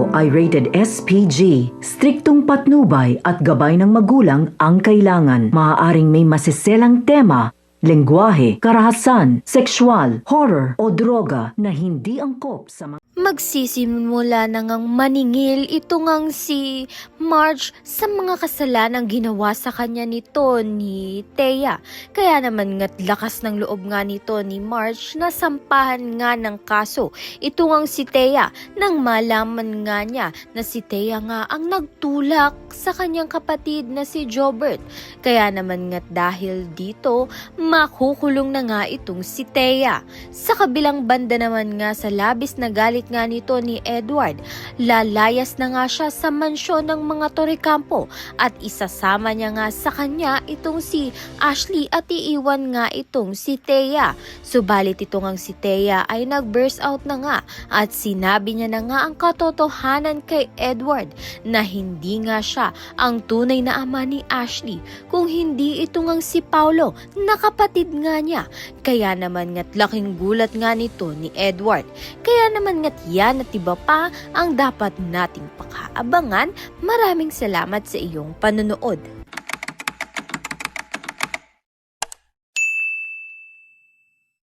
ito ay rated SPG. Striktong patnubay at gabay ng magulang ang kailangan. Maaaring may masiselang tema, lengguwahe, karahasan, sexual, horror o droga na hindi angkop sa mga Magsisimula na ngang maningil ito ngang si Marge sa mga kasalanang ginawa sa kanya nito ni Thea. Kaya naman nga't lakas ng loob nga nito ni Marge na sampahan nga ng kaso. Ito ngang si Thea nang malaman nga niya na si Thea nga ang nagtulak sa kanyang kapatid na si Jobert. Kaya naman nga't dahil dito, makukulong na nga itong si Thea. Sa kabilang banda naman nga sa labis na galit nga nito ni Edward, lalayas na nga siya sa mansyon ng mga Torrecampo at isasama niya nga sa kanya itong si Ashley at iiwan nga itong si Thea. Subalit ito ngang si Thea ay nag-burst out na nga at sinabi niya na nga ang katotohanan kay Edward na hindi nga siya ang tunay na ama ni Ashley kung hindi ito ngang si Paulo na kapatid nga niya. Kaya naman nga't laking gulat nga nito ni Edward. Kaya naman nga't yan at iba pa ang dapat nating pakaabangan. Maraming salamat sa iyong panonood.